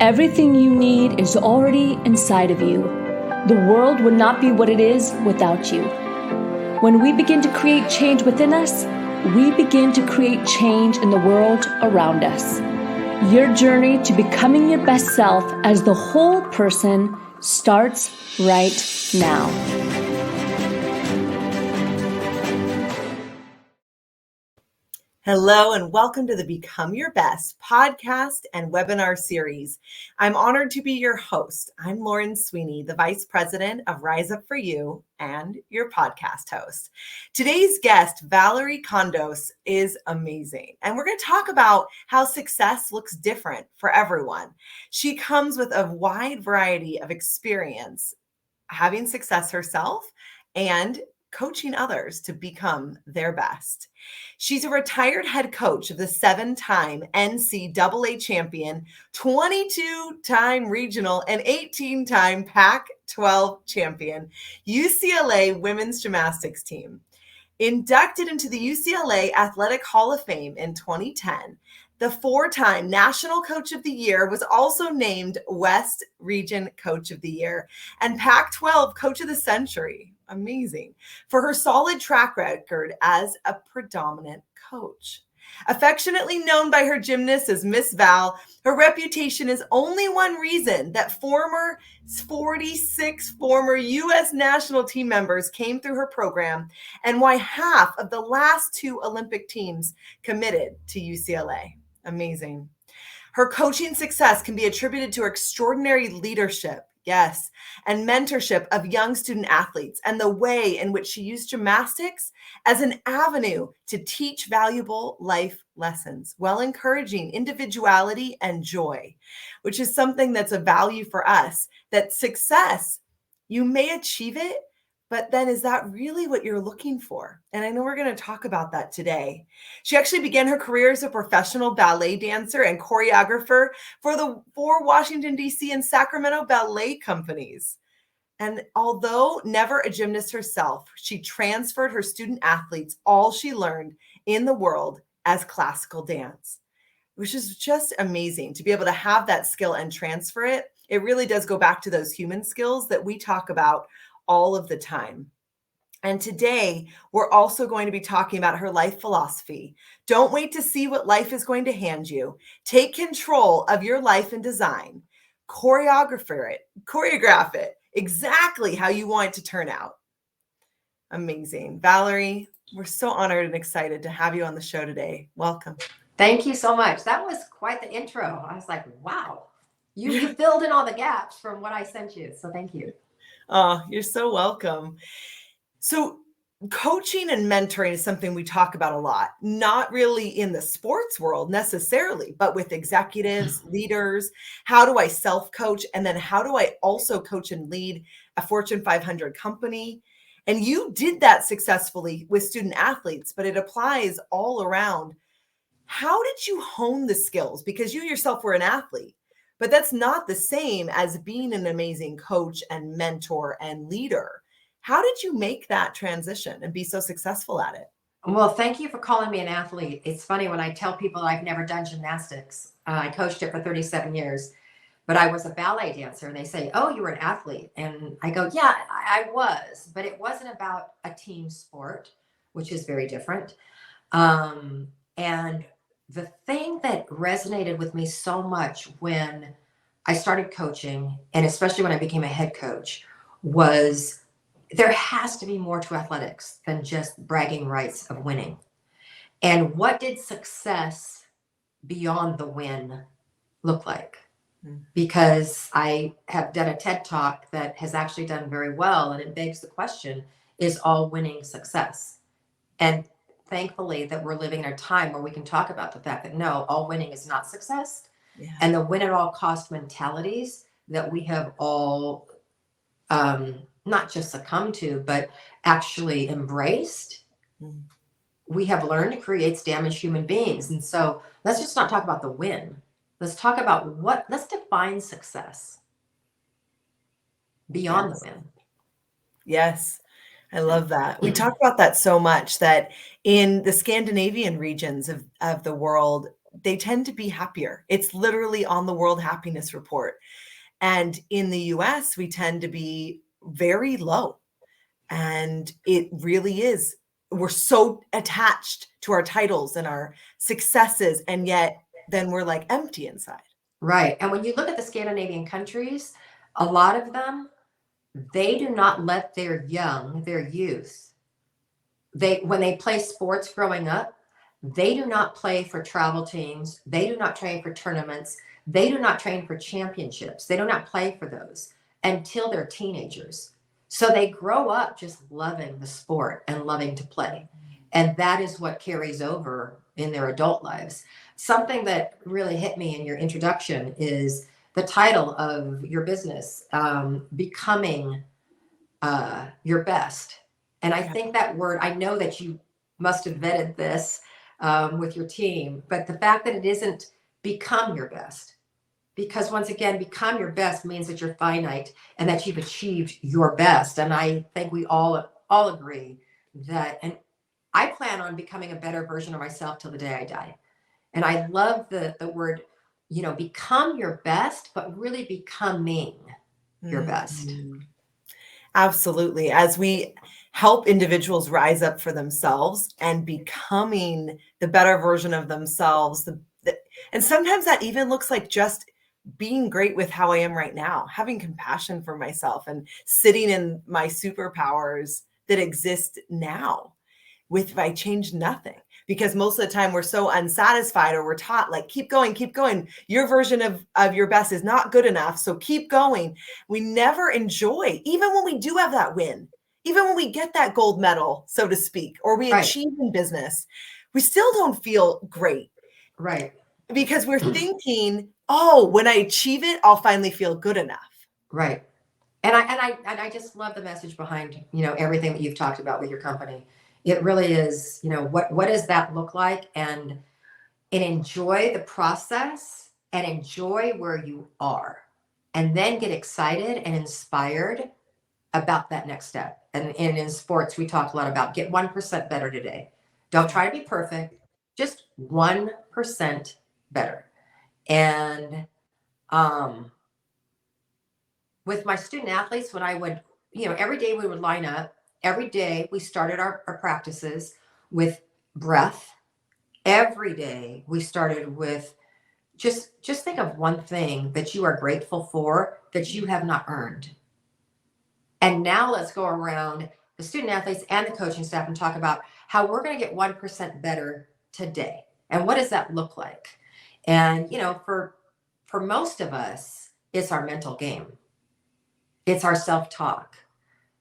Everything you need is already inside of you. The world would not be what it is without you. When we begin to create change within us, we begin to create change in the world around us. Your journey to becoming your best self as the whole person starts right now. Hello and welcome to the Become Your Best podcast and webinar series. I'm honored to be your host. I'm Lauren Sweeney, the Vice President of Rise Up For You and your podcast host. Today's guest, Valorie Kondos, is amazing. And we're going to talk about how success looks different for everyone. She comes with a wide variety of experience having success herself and coaching others to become their best. She's a retired head coach of the 7-time NCAA Champion, 22-time regional, and 18-time Pac-12 champion, UCLA women's gymnastics team. Inducted into the UCLA Athletic Hall of Fame in 2010, the 4-time National Coach of the Year, was also named West Region Coach of the Year and Pac-12 Coach of the Century. Amazing. For her solid track record as a predominant coach. Affectionately known by her gymnasts as Miss Val, her reputation is only one reason that 46 former U.S. national team members came through her program and why half of the last 2 Olympic teams committed to UCLA. Amazing. Her coaching success can be attributed to her extraordinary leadership, yes, and mentorship of young student athletes and the way in which she used gymnastics as an avenue to teach valuable life lessons while encouraging individuality and joy, which is something that's a value for us, that success, you may achieve it, but then is that really what you're looking for? And I know we're going to talk about that today. She actually began her career as a professional ballet dancer and choreographer for the 4 Washington, D.C. and Sacramento ballet companies. And although never a gymnast herself, she transferred her student athletes all she learned in the world as classical dance, which is just amazing to be able to have that skill and transfer it. It really does go back to those human skills that we talk about all of the time. And today, we're also going to be talking about her life philosophy. Don't wait to see what life is going to hand you. Take control of your life and design. Choreograph it exactly how you want it to turn out. Amazing. Valorie, we're so honored and excited to have you on the show today. Welcome. Thank you so much. That was quite the intro. I was like, wow, you filled in all the gaps from what I sent you. So thank you. Oh, you're so welcome. So coaching and mentoring is something we talk about a lot, not really in the sports world necessarily, but with executives, leaders. How do I self-coach? And then how do I also coach and lead a Fortune 500 company? And you did that successfully with student athletes, but it applies all around. How did you hone the skills? Because you yourself were an athlete. But that's not the same as being an amazing coach and mentor and leader. How did you make that transition and be so successful at it? Well, thank you for calling me an athlete. It's funny when I tell people I've never done gymnastics. I coached it for 37 years, but I was a ballet dancer. And they say, oh, you were an athlete. And I go, yeah, I was, but it wasn't about a team sport, which is very different. And the thing that resonated with me so much when I started coaching, and especially when I became a head coach, was there has to be more to athletics than just bragging rights of winning. And what did success beyond the win look like? Because I have done a TED Talk that has actually done very well, and it begs the question, is all winning success? And thankfully that we're living in a time where we can talk about the fact that no, all winning is not success. Yeah. And the win at all cost mentalities that we have all not just succumbed to, but actually embraced. We have learned to create damaged human beings. And so let's just not talk about the win. Let's talk about let's define success beyond the win. Yes. I love that. We talk about that so much, that in the Scandinavian regions of the world, they tend to be happier. It's literally on the World Happiness Report. And in the US, we tend to be very low. And it really is. We're so attached to our titles and our successes, and yet then we're like empty inside. Right. And when you look at the Scandinavian countries, a lot of them, they do not let their youth, when they play sports growing up, they do not play for travel teams. They do not train for tournaments. They do not train for championships. They do not play for those until they're teenagers. So they grow up just loving the sport and loving to play. And that is what carries over in their adult lives. Something that really hit me in your introduction is the title of your business, Becoming Your Best. And I think that word, I know that you must have vetted this with your team, but the fact that it isn't become your best, because once again, become your best means that you're finite and that you've achieved your best. And I think we all agree that, and I plan on becoming a better version of myself till the day I die. And I love the word, become your best, but really becoming your best. Absolutely. As we help individuals rise up for themselves and becoming the better version of themselves, and sometimes that even looks like just being great with how I am right now, having compassion for myself and sitting in my superpowers that exist now if I change nothing. Because most of the time we're so unsatisfied, or we're taught like, keep going, keep going. Your version of your best is not good enough. So keep going. We never enjoy, even when we do have that win, even when we get that gold medal, so to speak, or we achieve in business, we still don't feel great. Right. Because we're thinking, oh, when I achieve it, I'll finally feel good enough. Right. And I just love the message behind, everything that you've talked about with your company. It really is, what does that look like? And enjoy the process and enjoy where you are, and then get excited and inspired about that next step. And in sports, we talk a lot about get 1% better today. Don't try to be perfect, just 1% better. And with my student athletes, when I would, every day we would line up. Every day we started our practices with breath. Every day we started with just think of one thing that you are grateful for that you have not earned. And now let's go around the student athletes and the coaching staff and talk about how we're going to get 1% better today. And what does that look like? And, for most of us, it's our mental game. It's our self-talk.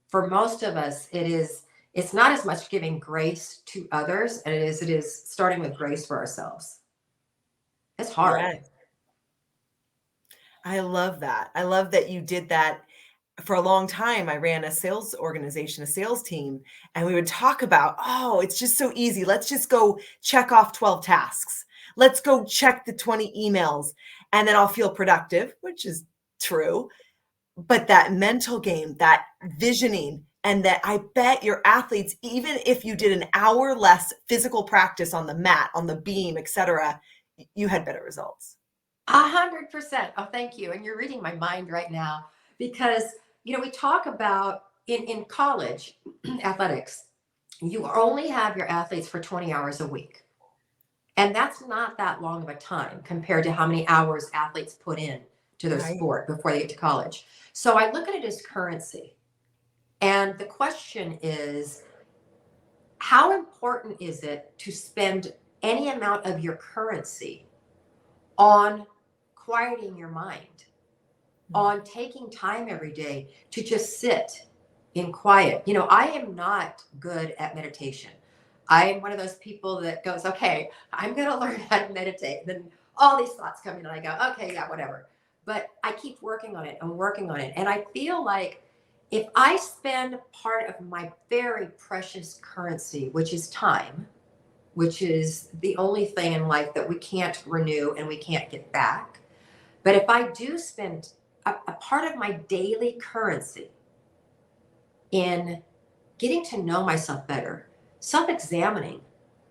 For most of us, it's not as much giving grace to others as it is starting with grace for ourselves. It's hard. Yes. I love that. I love that you did that. For a long time, I ran a sales organization, a sales team, and we would talk about, oh, it's just so easy. Let's just go check off 12 tasks. Let's go check the 20 emails, and then I'll feel productive, which is true. But that mental game, that visioning, and that I bet your athletes, even if you did an hour less physical practice on the mat, on the beam, etc., you had better results. 100%. Oh, thank you. And you're reading my mind right now, because, we talk about in college athletics, you only have your athletes for 20 hours a week. And that's not that long of a time compared to how many hours athletes put in to their sport before they get to college. So I look at it as currency. And the question is, how important is it to spend any amount of your currency on quieting your mind, on taking time every day to just sit in quiet? I am not good at meditation. I am one of those people that goes, okay, I'm going to learn how to meditate. And then all these thoughts come in and I go, okay, yeah, whatever. But I keep working on it and working on it. And I feel like if I spend part of my very precious currency, which is time, which is the only thing in life that we can't renew and we can't get back. But if I do spend a part of my daily currency in getting to know myself better, self-examining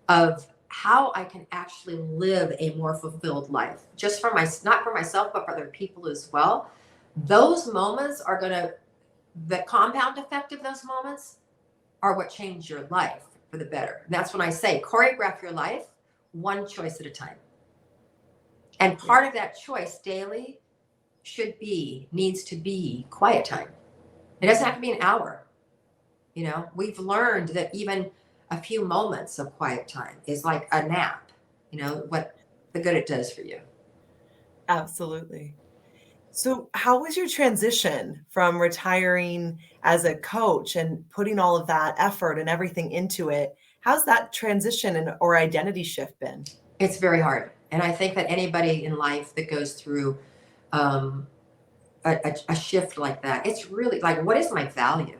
of how I can actually live a more fulfilled life, just for not for myself, but for other people as well. Those moments are the compound effect of those moments are what change your life for the better. And that's when I say choreograph your life one choice at a time. And part of that choice daily needs to be quiet time. It doesn't have to be an hour. We've learned that even a few moments of quiet time is like a nap, what the good it does for you. Absolutely. So how was your transition from retiring as a coach and putting all of that effort and everything into it? How's that transition or identity shift been? It's very hard. And I think that anybody in life that goes through a shift like that, it's really like, what is my value?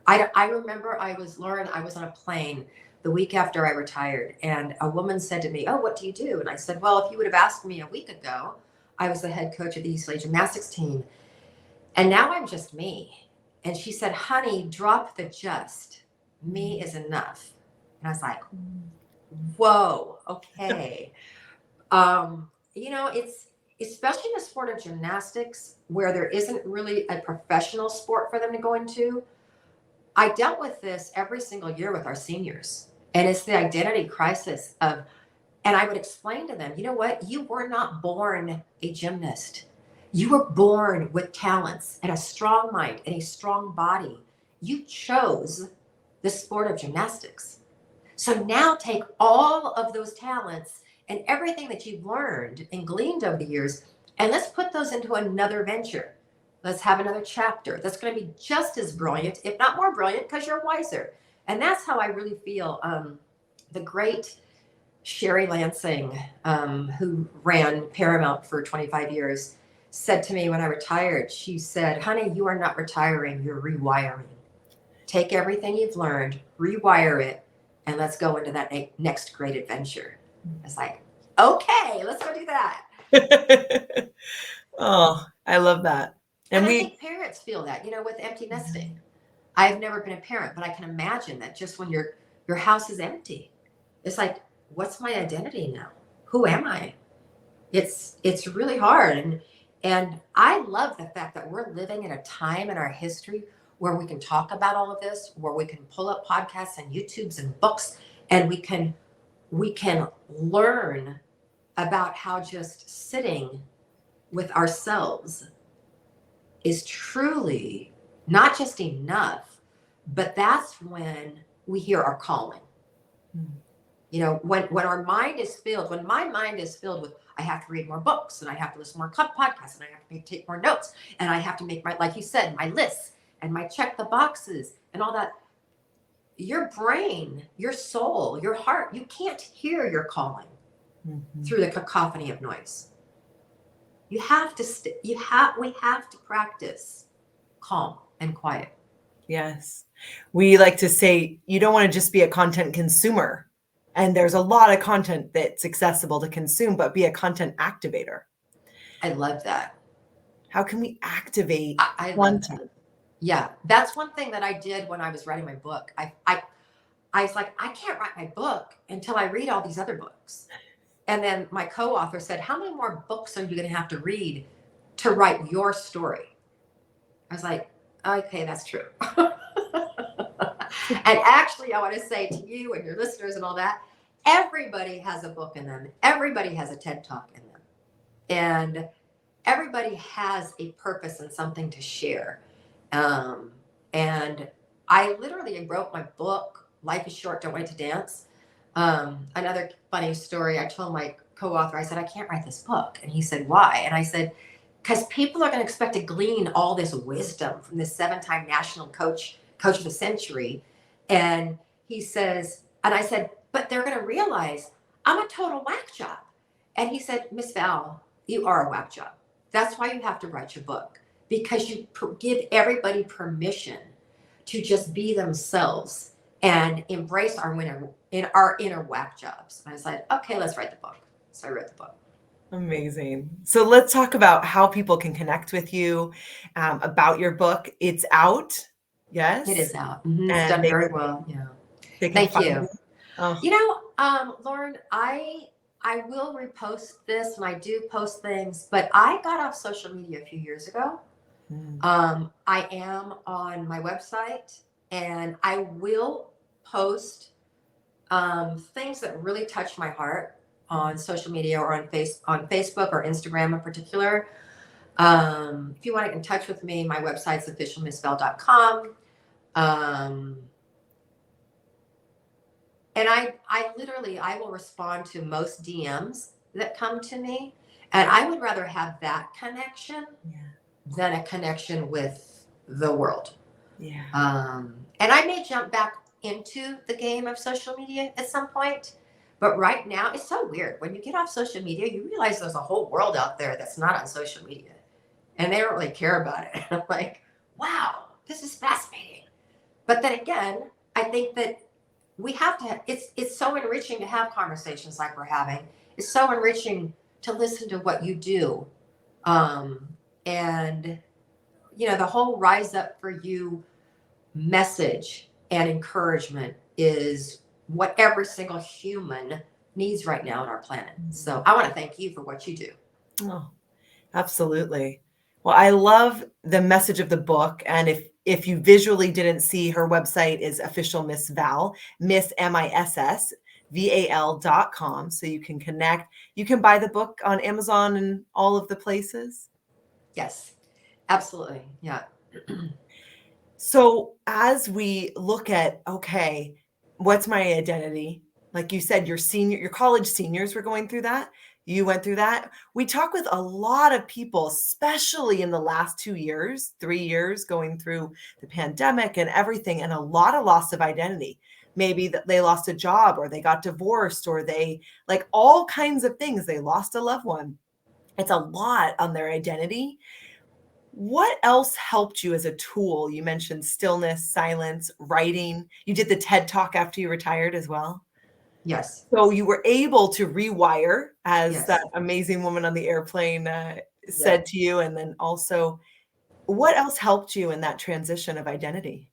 I remember I was on a plane the week after I retired, and a woman said to me, "Oh, what do you do?" And I said, "Well, if you would have asked me a week ago, I was the head coach of the UCLA Gymnastics team, and now I'm just me." And she said, "Honey, drop the just. Me is enough." And I was like, whoa, okay. It's especially in the sport of gymnastics where there isn't really a professional sport for them to go into. I dealt with this every single year with our seniors, and it's the identity crisis and I would explain to them, you know what? You were not born a gymnast. You were born with talents and a strong mind and a strong body. You chose the sport of gymnastics. So now take all of those talents and everything that you've learned and gleaned over the years, and let's put those into another venture. Let's have another chapter that's going to be just as brilliant, if not more brilliant, because you're wiser. And that's how I really feel. The great Sherry Lansing, who ran Paramount for 25 years, said to me when I retired, she said, "Honey, you are not retiring, you're rewiring. Take everything you've learned, rewire it, and let's go into that next great adventure." It's like, okay, let's go do that. Oh, I love that. And I think parents feel that, with empty nesting. I've never been a parent, but I can imagine that just when your house is empty, it's like, what's my identity now? Who am I? It's really hard. And I love the fact that we're living in a time in our history where we can talk about all of this, where we can pull up podcasts and YouTubes and books, and we can learn about how just sitting with ourselves is truly not just enough, but that's when we hear our calling. When our mind is filled, when my mind is filled with, I have to read more books, and I have to listen to more podcasts, and I have to take more notes, and I have to make like you said, my lists, and my check the boxes and all that. Your brain, your soul, your heart, you can't hear your calling through the cacophony of noise. You have to we have to practice calm and quiet. Yes. We like to say you don't want to just be a content consumer. And there's a lot of content that's accessible to consume, but be a content activator. I love that. How can we activate I content? Yeah, that's one thing that I did when I was writing my book. I was like, I can't write my book until I read all these other books. And then my co-author said, how many more books are you going to have to read to write your story? I was like, okay, that's true. And actually, I want to say to you and your listeners and all that, everybody has a book in them. Everybody has a TED Talk in them. And everybody has a purpose and something to share. And I literally wrote my book, Life is Short, Don't Wait to Dance. Another funny story, I told my co-author, I said, I can't write this book. And he said, why? And I said, because people are going to expect to glean all this wisdom from this 7-time national coach of the century. And he says, and I said, but they're going to realize I'm a total whack job. And he said, Miss Val, you are a whack job. That's why you have to write your book, because you give everybody permission to just be themselves and embrace our inner whack jobs. And I said, okay, let's write the book. So I wrote the book. Amazing. So let's talk about how people can connect with you, about your book. It's out. Yes. It is out. It's done very well. Yeah. Thank you. Oh. Lauren, I will repost this, and I do post things, but I got off social media a few years ago. I am on my website, and I will post things that really touch my heart on social media or on Facebook or Instagram in particular. If you want to get in touch with me, my website's officialmissval.com. And I literally, I will respond to most DMs that come to me. And I would rather have that connection than a connection with the world. Yeah. And I may jump back into the game of social media at some point. But right now, it's so weird. When you get off social media, you realize there's a whole world out there that's not on social media. And they don't really care about it. And I'm like, wow, this is fascinating. But then again, I think that we have to, it's so enriching to have conversations like we're having. It's so enriching to listen to what you do. And, you know, the whole Rise Up For You message and encouragement is what every single human needs right now on our planet. So I want to thank you for what you do. Oh, absolutely. Well, I love the message of the book. And if you visually didn't see, her website is Official Miss Val, Miss MISSVAL.com. So you can connect. You can buy the book on Amazon and all of the places. Yes, absolutely. Yeah. So as we look at, okay, what's my identity? Like you said, your college seniors were going through that. You went through that. We talk with a lot of people, especially in the last 2 years, 3 years, going through the pandemic and everything, and a lot of loss of identity. Maybe that they lost a job, or they got divorced, or they, like, all kinds of things. They lost a loved one. It's a lot on their identity. What else helped you as a tool? You mentioned stillness, silence, writing. You did the TED Talk after you retired as well. Yes. So you were able to rewire, as Yes. that amazing woman on the airplane said to you. And then also, what else helped you in that transition of identity?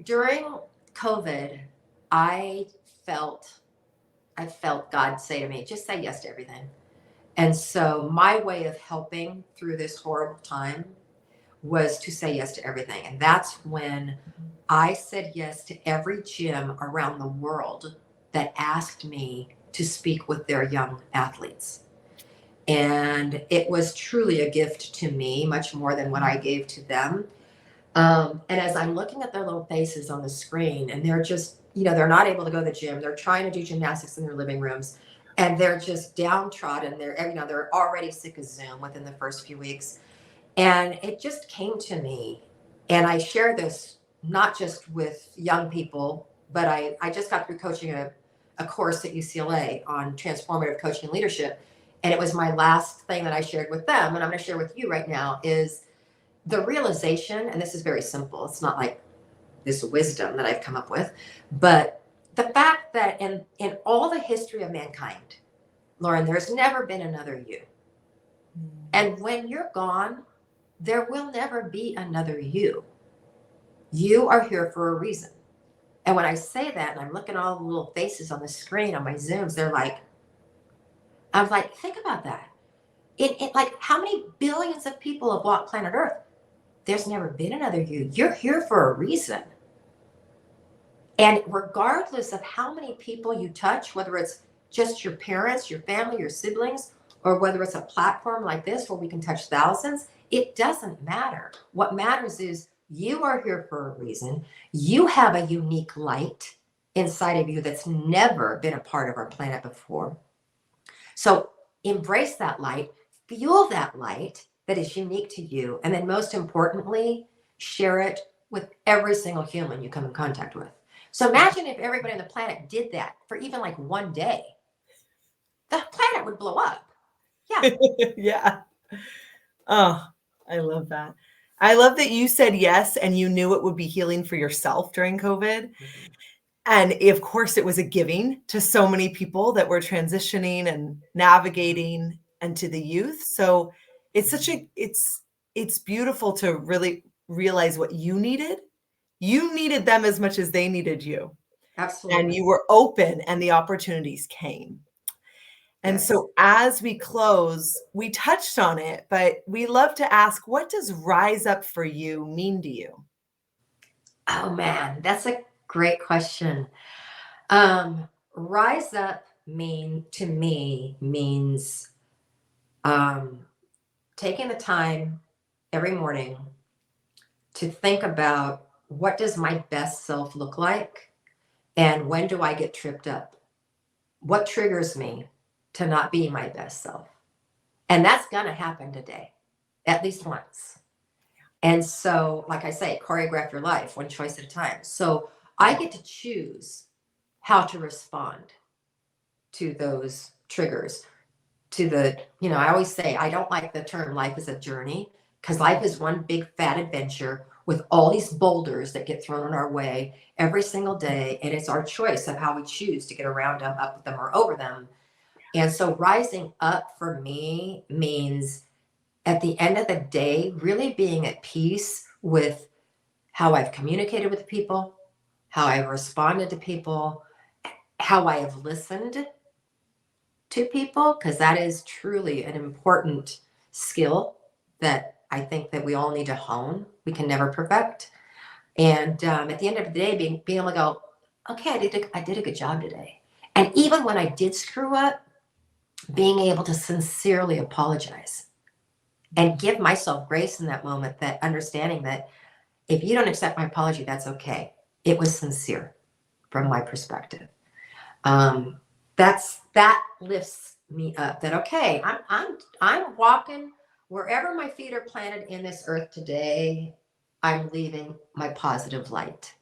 During COVID, I felt God say to me, just say yes to everything. And so my way of helping through this horrible time was to say yes to everything. And that's when I said yes to every gym around the world that asked me to speak with their young athletes. And it was truly a gift to me, much more than what I gave to them. And as I'm looking at their little faces on the screen, and they're just, you know, they're not able to go to the gym. They're trying to do gymnastics in their living rooms, and they're just downtrodden. They're already sick of Zoom within the first few weeks. And it just came to me, and I share this not just with young people, but I just got through coaching a course at UCLA on transformative coaching and leadership. And it was my last thing that I shared with them. And I'm going to share with you right now is the realization, and this is very simple. It's not like this wisdom that I've come up with, but the fact that in all the history of mankind, Lauren, there's never been another you. And when you're gone, there will never be another you. You are here for a reason. And when I say that, and I'm looking at all the little faces on the screen on my Zooms, they're like, I was like, think about that. It like, how many billions of people have walked planet Earth? There's never been another you. You're here for a reason. And regardless of how many people you touch, whether it's just your parents, your family, your siblings, or whether it's a platform like this where we can touch thousands, it doesn't matter. What matters is you are here for a reason. You have a unique light inside of you that's never been a part of our planet before. So embrace that light, fuel that light that is unique to you. And then most importantly, share it with every single human you come in contact with. So imagine if everybody on the planet did that for even like one day. The planet would blow up. Yeah. Yeah. Oh, I love that. I love that you said yes, and you knew it would be healing for yourself during COVID. Mm-hmm. And of course, it was a giving to so many people that were transitioning and navigating, and to the youth. So it's it's beautiful to really realize what you needed. You needed them as much as they needed you. Absolutely. and you were open and the opportunities came. And Yes. so as we close, we touched on it, but we love to ask, what does rise up for you mean to you? Oh man, that's a great question. Rise up to me means taking the time every morning to think about, what does my best self look like? And when do I get tripped up? What triggers me to not be my best self? And that's going to happen today, at least once. And so, like I say, choreograph your life one choice at a time. So I get to choose how to respond to those triggers, I always say, I don't like the term life is a journey, because life is one big fat adventure with all these boulders that get thrown in our way every single day. And it's our choice of how we choose to get around them, up with them, or over them. And so rising up for me means, at the end of the day, really being at peace with how I've communicated with people, how I've responded to people, how I have listened to people, because that is truly an important skill that I think that we all need to hone. We can never perfect. And at the end of the day, being able to go, okay, I did a good job today. And even when I did screw up, being able to sincerely apologize and give myself grace in that moment, that understanding that if you don't accept my apology, that's okay. It was sincere from my perspective. That lifts me up, that okay, I'm walking wherever my feet are planted in this earth today. I'm leaving my positive light.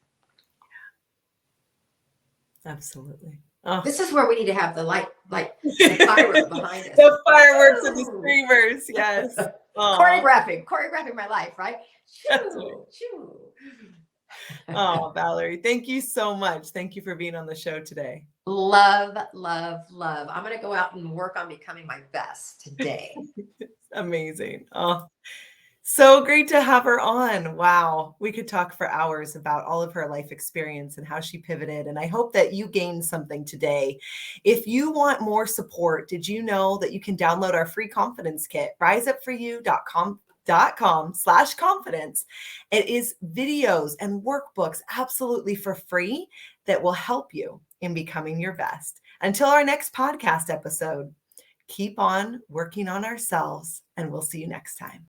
Absolutely. Oh. This is where we need to have the light, like the firework behind us. The fireworks and the screamers. Yes. choreographing my life, right? Choo, choo. Oh, Valorie, thank you so much. Thank you for being on the show today. Love, love, love. I'm going to go out and work on becoming my best today. Amazing. Oh, so great to have her on. Wow. We could talk for hours about all of her life experience and how she pivoted. And I hope that you gained something today. If you want more support, did you know that you can download our free confidence kit, riseupforyou.com/confidence. It is videos and workbooks absolutely for free that will help you in becoming your best. Until our next podcast episode, keep on working on ourselves, and we'll see you next time.